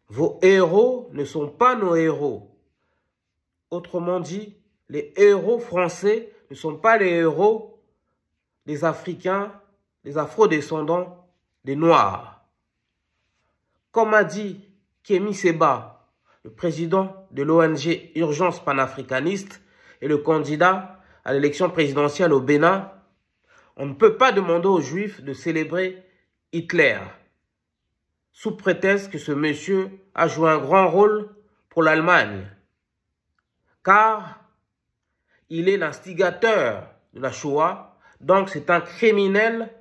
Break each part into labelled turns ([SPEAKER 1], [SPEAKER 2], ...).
[SPEAKER 1] Vos héros ne sont pas nos héros. Autrement dit, les héros français ne sont pas les héros des Africains, des Afro-descendants, des Noirs. Comme a dit Kémy Séba, le président de l'ONG Urgence panafricaniste et le candidat à l'élection présidentielle au Bénin, on ne peut pas demander aux Juifs de célébrer Hitler, sous prétexte que ce monsieur a joué un grand rôle pour l'Allemagne, car il est l'instigateur de la Shoah, donc c'est un criminel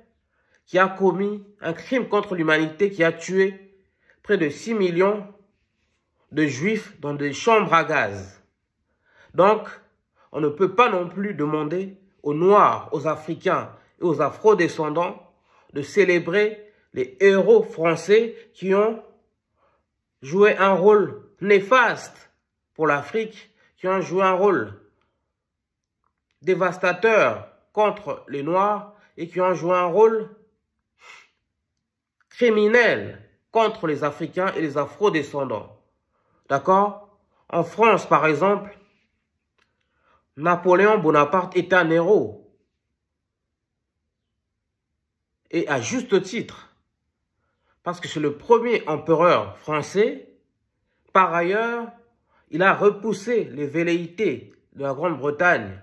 [SPEAKER 1] qui a commis un crime contre l'humanité, qui a tué près de 6 millions de Juifs dans des chambres à gaz. Donc, on ne peut pas non plus demander aux Noirs, aux Africains et aux Afro-descendants de célébrer les héros français qui ont joué un rôle néfaste pour l'Afrique, qui ont joué un rôle dévastateur contre les Noirs et qui ont joué un rôle criminel contre les Africains et les Afro-descendants. D'accord? En France, par exemple, Napoléon Bonaparte est un héros. Et à juste titre. Parce que c'est le premier empereur français. Par ailleurs, il a repoussé les velléités de la Grande-Bretagne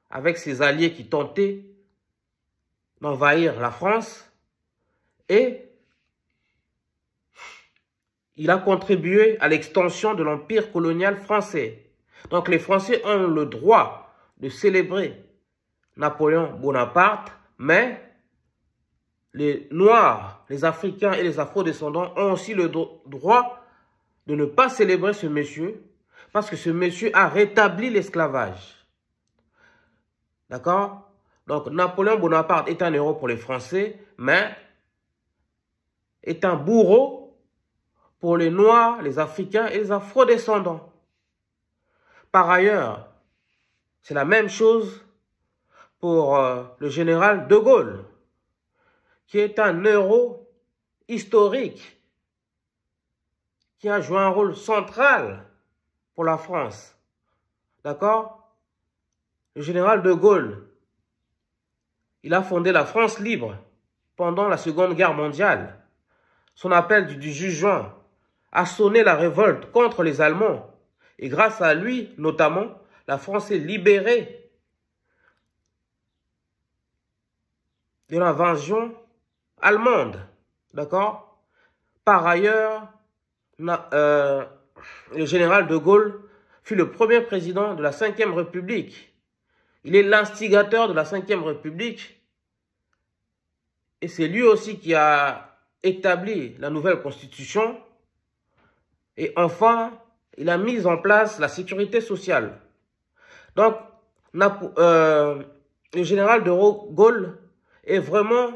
[SPEAKER 1] avec ses alliés qui tentaient d'envahir la France. Et il a contribué à l'extension de l'empire colonial français. Donc les Français ont le droit de célébrer Napoléon Bonaparte, mais les Noirs, les Africains et les Afro-descendants ont aussi le droit de ne pas célébrer ce monsieur, parce que ce monsieur a rétabli l'esclavage. D'accord? Donc Napoléon Bonaparte est un héros pour les Français, mais est un bourreau pour les Noirs, les Africains et les Afro-descendants. Par ailleurs, c'est la même chose pour le général de Gaulle, qui est un héros historique, qui a joué un rôle central pour la France. D'accord? Le général de Gaulle, il a fondé la France libre pendant la Seconde Guerre mondiale. Son appel du 10 juin a sonné la révolte contre les Allemands. Et grâce à lui, notamment, la France est libérée de l'invasion allemande. D'accord? Par ailleurs, le général de Gaulle fut le premier président de la Ve République. Il est l'instigateur de la Ve République. Et c'est lui aussi qui a établi la nouvelle constitution. Et enfin, il a mis en place la sécurité sociale. Donc, le général de Gaulle est vraiment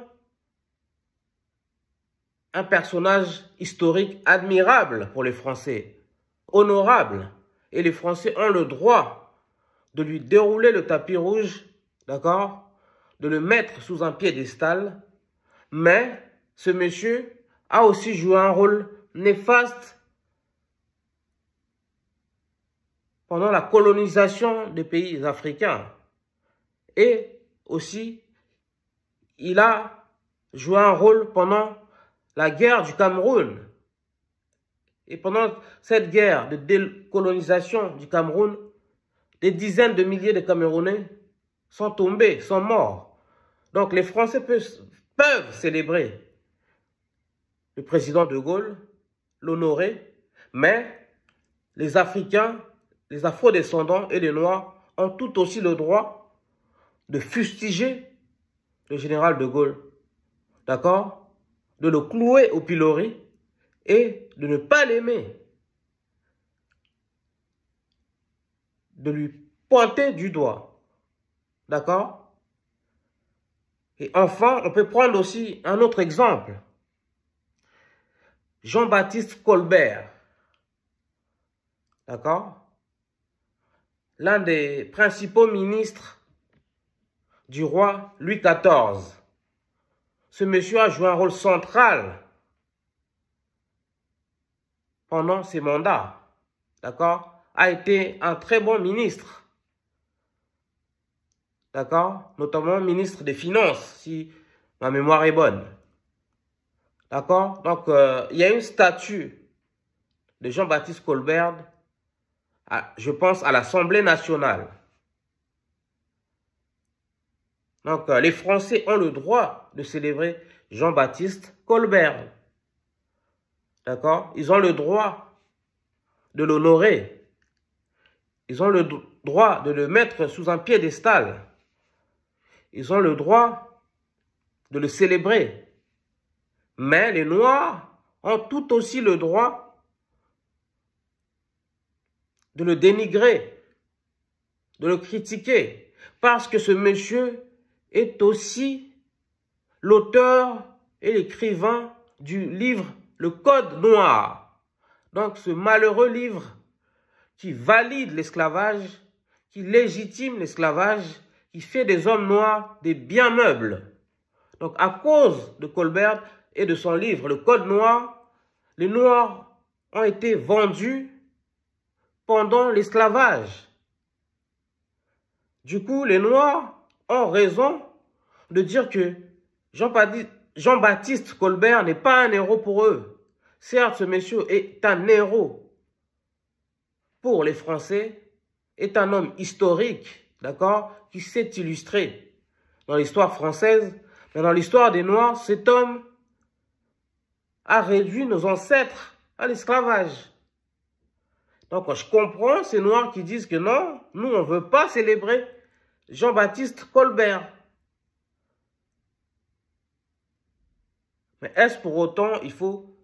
[SPEAKER 1] un personnage historique admirable pour les Français, honorable. Et les Français ont le droit de lui dérouler le tapis rouge, d'accord, de le mettre sous un piédestal. Mais ce monsieur a aussi joué un rôle néfaste pendant la colonisation des pays africains. Et aussi, il a joué un rôle pendant la guerre du Cameroun. Et pendant cette guerre de décolonisation du Cameroun, des dizaines de milliers de Camerounais sont tombés, sont morts. Donc les Français peuvent célébrer le président de Gaulle, l'honorer, mais les Africains, les Afro-descendants et les Noirs ont tout aussi le droit de fustiger le général de Gaulle, d'accord? De le clouer au pilori et de ne pas l'aimer, de lui pointer du doigt, d'accord? Et enfin, on peut prendre aussi un autre exemple. Jean-Baptiste Colbert, d'accord? L'un des principaux ministres du roi Louis XIV. Ce monsieur a joué un rôle central pendant ses mandats, d'accord, a été un très bon ministre, d'accord, notamment ministre des Finances, si ma mémoire est bonne, d'accord. Donc, il y a une statue de Jean-Baptiste Colbert, je pense, à l'Assemblée nationale. Donc, les Français ont le droit de célébrer Jean-Baptiste Colbert. D'accord? Ils ont le droit de l'honorer. Ils ont le droit de le mettre sous un piédestal. Ils ont le droit de le célébrer. Mais les Noirs ont tout aussi le droit de le dénigrer, de le critiquer, parce que ce monsieur est aussi l'auteur et l'écrivain du livre Le Code Noir. Donc ce malheureux livre qui valide l'esclavage, qui légitime l'esclavage, qui fait des hommes noirs des biens meubles. Donc à cause de Colbert et de son livre Le Code Noir, les Noirs ont été vendus pendant l'esclavage. Du coup, les Noirs ont raison de dire que Jean-Baptiste Colbert n'est pas un héros pour eux. Certes, ce monsieur est un héros pour les Français, est un homme historique, d'accord, qui s'est illustré dans l'histoire française, mais dans l'histoire des Noirs, cet homme a réduit nos ancêtres à l'esclavage. Donc, je comprends ces Noirs qui disent que non, nous, on ne veut pas célébrer Jean-Baptiste Colbert. Mais est-ce pour autant il faut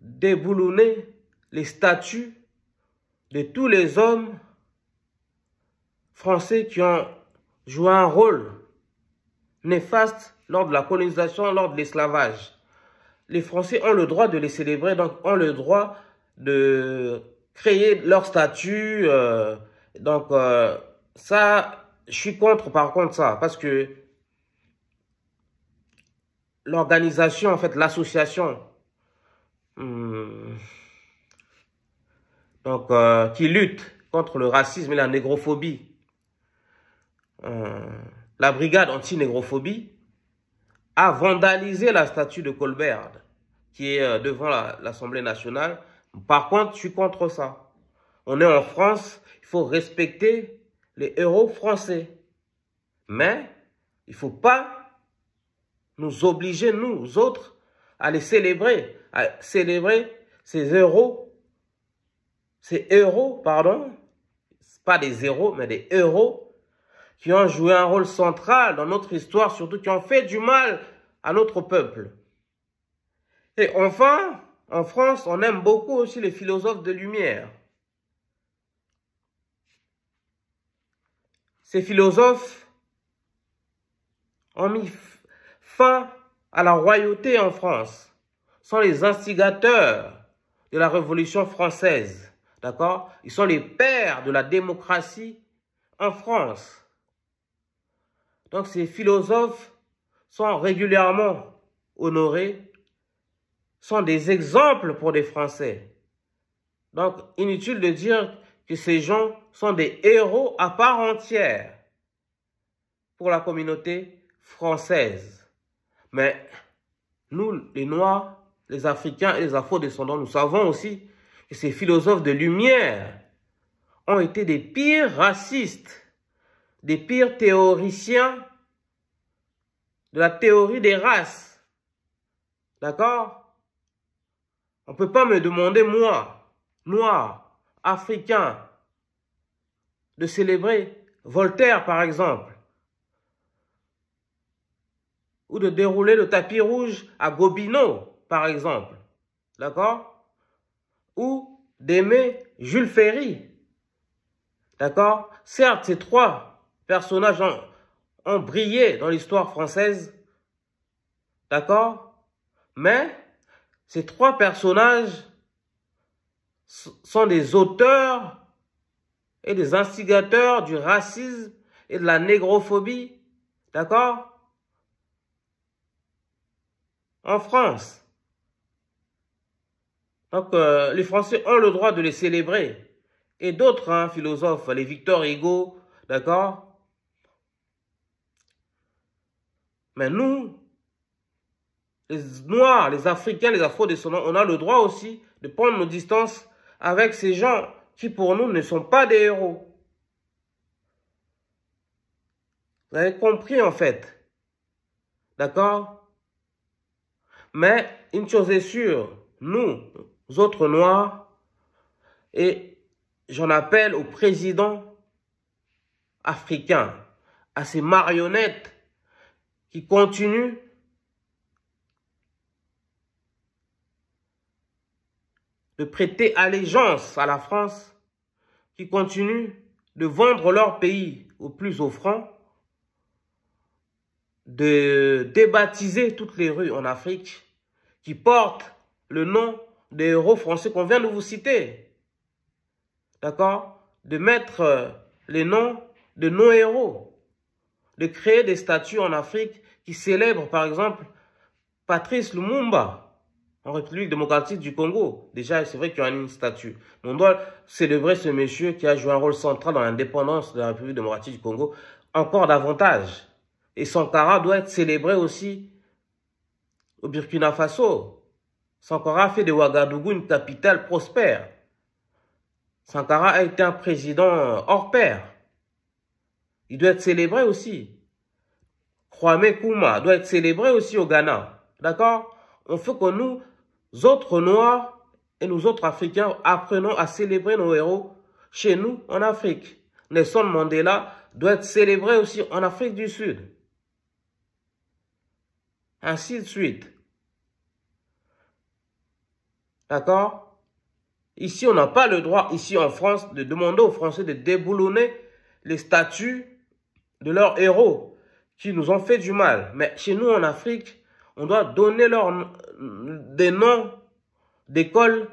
[SPEAKER 1] déboulonner les statuts de tous les hommes français qui ont joué un rôle néfaste lors de la colonisation, lors de l'esclavage? Les Français ont le droit de les célébrer, donc ont le droit de créer leur statut. Ça, je suis contre par contre ça, parce que l'organisation, en fait, l'association qui lutte contre le racisme et la négrophobie, la brigade anti-négrophobie, a vandalisé la statue de Colbert qui est devant l'Assemblée nationale. Par contre, je suis contre ça. On est en France, il faut respecter les héros français. Mais il ne faut pas nous obliger, nous autres, à les célébrer, ces héros, pardon, pas des héros, mais des héros qui ont joué un rôle central dans notre histoire, surtout qui ont fait du mal à notre peuple. Et enfin, en France, on aime beaucoup aussi les philosophes de lumière. Ces philosophes ont mis fin à la royauté en France, sont les instigateurs de la Révolution française, d'accord? Ils sont les pères de la démocratie en France. Donc ces philosophes sont régulièrement honorés, sont des exemples pour les Français. Donc inutile de dire que ces gens sont des héros à part entière pour la communauté française. Mais nous, les Noirs, les Africains et les Afro-descendants, nous savons aussi que ces philosophes de lumière ont été des pires racistes, des pires théoriciens de la théorie des races. D'accord? On ne peut pas me demander, moi, Noir, Africain, de célébrer Voltaire, par exemple, ou de dérouler le tapis rouge à Gobineau, par exemple, d'accord? Ou d'aimer Jules Ferry, d'accord? Certes, ces trois personnages ont brillé dans l'histoire française, d'accord? Mais ces trois personnages sont des auteurs et des instigateurs du racisme et de la négrophobie, d'accord? En France. Donc, les Français ont le droit de les célébrer. Et d'autres hein, philosophes, les Victor Hugo, d'accord? Mais nous, les Noirs, les Africains, les Afro-descendants, on a le droit aussi de prendre nos distances avec ces gens qui, pour nous, ne sont pas des héros. Vous avez compris, en fait. D'accord? Mais une chose est sûre, nous, autres Noirs, et j'en appelle au président africain, à ces marionnettes qui continuent de prêter allégeance à la France, qui continuent de vendre leur pays au plus offrant, de débaptiser toutes les rues en Afrique, qui portent le nom des héros français qu'on vient de vous citer. D'accord? De mettre les noms de nos héros, de créer des statues en Afrique qui célèbrent par exemple Patrice Lumumba en République démocratique du Congo. Déjà, c'est vrai qu'il y a une statue. Mais on doit célébrer ce monsieur qui a joué un rôle central dans l'indépendance de la République démocratique du Congo encore davantage. Et Sankara doit être célébré aussi au Burkina Faso. Sankara a fait de Ouagadougou une capitale prospère. Sankara a été un président hors pair. Il doit être célébré aussi. Kwame Nkrumah doit être célébré aussi au Ghana. D'accord? On fait que nous, autres Noirs et nous autres Africains, apprenons à célébrer nos héros chez nous en Afrique. Nelson Mandela doit être célébré aussi en Afrique du Sud. Ainsi de suite. D'accord? Ici, on n'a pas le droit, ici en France, de demander aux Français de déboulonner les statues de leurs héros qui nous ont fait du mal. Mais chez nous, en Afrique, on doit donner des noms d'écoles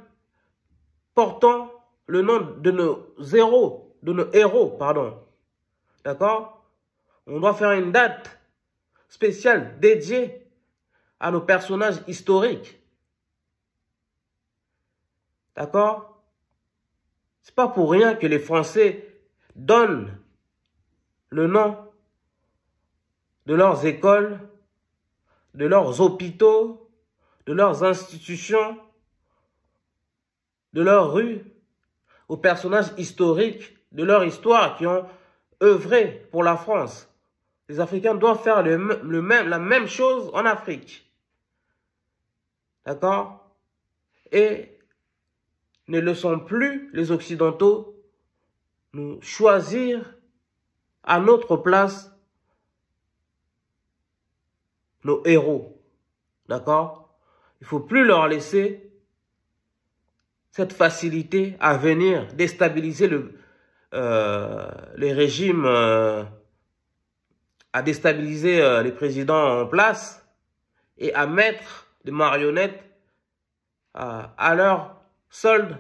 [SPEAKER 1] portant le nom de nos héros, pardon. D'accord? On doit faire une date spéciale dédiée à nos personnages historiques. D'accord? C'est pas pour rien que les Français donnent le nom de leurs écoles, de leurs hôpitaux, de leurs institutions, de leurs rues, aux personnages historiques de leur histoire qui ont œuvré pour la France. Les Africains doivent faire la même chose en Afrique. D'accord? Et ne laissons plus les Occidentaux nous choisir à notre place nos héros. D'accord? Il ne faut plus leur laisser cette facilité à venir déstabiliser les régimes, à déstabiliser les présidents en place et à mettre des marionnettes à leur solde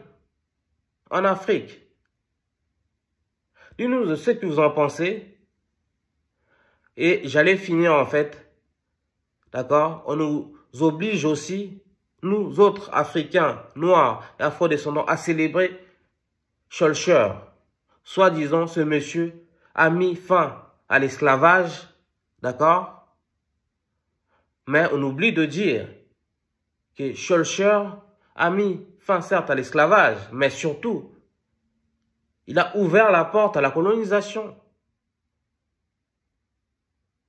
[SPEAKER 1] en Afrique. Dites-nous de ce que vous en pensez. Et j'allais finir en fait. D'accord? On nous oblige aussi, nous autres Africains, Noirs et Afro-descendants, à célébrer Schœlcher. Soi-disant, ce monsieur a mis fin à l'esclavage. D'accord? Mais on oublie de dire que Schœlcher a mis fin certes à l'esclavage, mais surtout, il a ouvert la porte à la colonisation.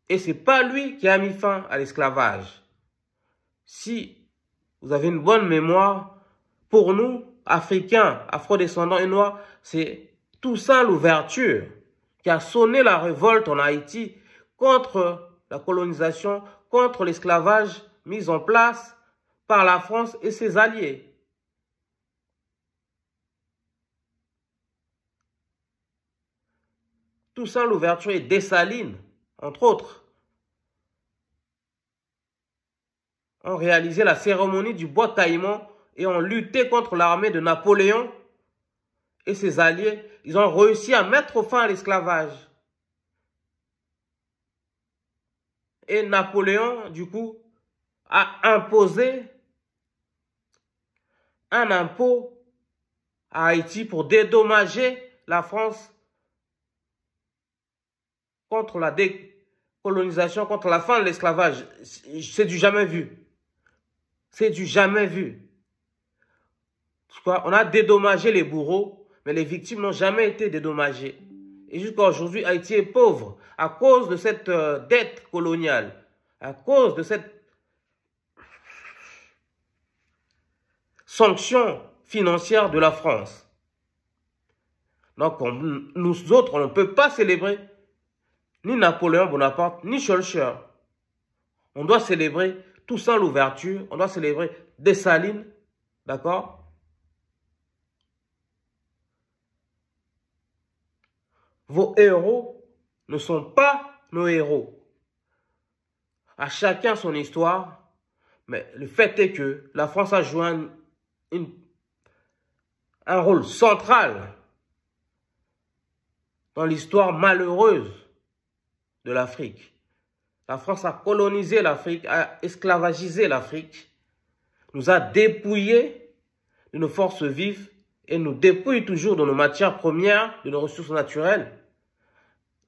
[SPEAKER 1] Et ce n'est pas lui qui a mis fin à l'esclavage. Si vous avez une bonne mémoire, pour nous, Africains, Afro-descendants et Noirs, c'est Toussaint Louverture qui a sonné la révolte en Haïti contre la colonisation, contre l'esclavage mis en place par la France et ses alliés. Toussaint Louverture et Dessalines, entre autres, ont réalisé la cérémonie du bois caïman et ont lutté contre l'armée de Napoléon et ses alliés. Ils ont réussi à mettre fin à l'esclavage. Et Napoléon, du coup, a imposé un impôt à Haïti pour dédommager la France contre la décolonisation, contre la fin de l'esclavage. C'est du jamais vu. C'est du jamais vu. On a dédommagé les bourreaux, mais les victimes n'ont jamais été dédommagées. Et jusqu'à aujourd'hui, Haïti est pauvre à cause de cette dette coloniale, à cause de cette sanction financière de la France. Donc, nous autres, on ne peut pas célébrer ni Napoléon Bonaparte, ni Schœlcher. On doit célébrer Toussaint Louverture, on doit célébrer Dessalines, d'accord? Vos héros ne sont pas nos héros. À chacun son histoire, mais le fait est que la France a joué un rôle central dans l'histoire malheureuse de l'Afrique. La France a colonisé l'Afrique, a esclavagisé l'Afrique, nous a dépouillés de nos forces vives et nous dépouille toujours de nos matières premières, de nos ressources naturelles.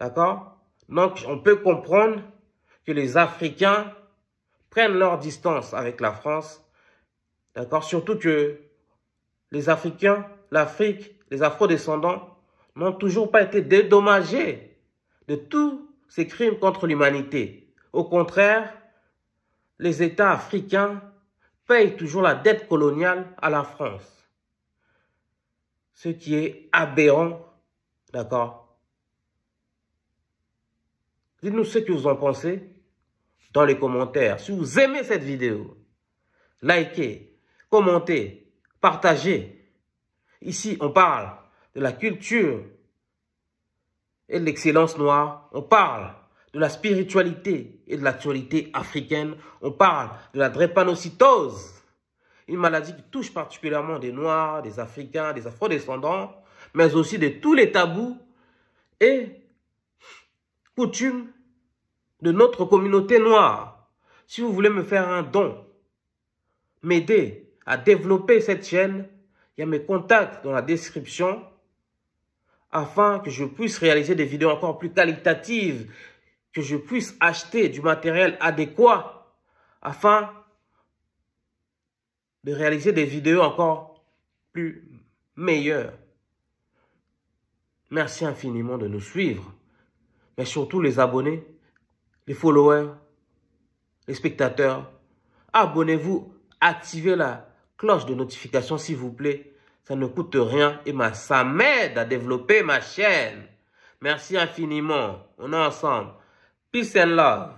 [SPEAKER 1] D'accord? Donc, on peut comprendre que les Africains prennent leur distance avec la France. D'accord? Surtout que les Africains, l'Afrique, les Afro-descendants n'ont toujours pas été dédommagés de tous ces crimes contre l'humanité. Au contraire, les États africains payent toujours la dette coloniale à la France. Ce qui est aberrant. D'accord? Dites-nous ce que vous en pensez dans les commentaires. Si vous aimez cette vidéo, likez, commentez, partagez. Ici, on parle de la culture et de l'excellence noire. On parle de la spiritualité et de l'actualité africaine. On parle de la drépanocytose, une maladie qui touche particulièrement des Noirs, des Africains, des Afro-descendants, mais aussi de tous les tabous et coutumes de notre communauté noire. Si vous voulez me faire un don, m'aider à développer cette chaîne, il y a mes contacts dans la description afin que je puisse réaliser des vidéos encore plus qualitatives, que je puisse acheter du matériel adéquat afin de réaliser des vidéos encore plus meilleures. Merci infiniment de nous suivre, mais surtout les abonnés, les followers, les spectateurs. Abonnez-vous, activez la cloche de notification s'il vous plaît. Ça ne coûte rien et ça m'aide à développer ma chaîne. Merci infiniment. On est ensemble. Peace and love.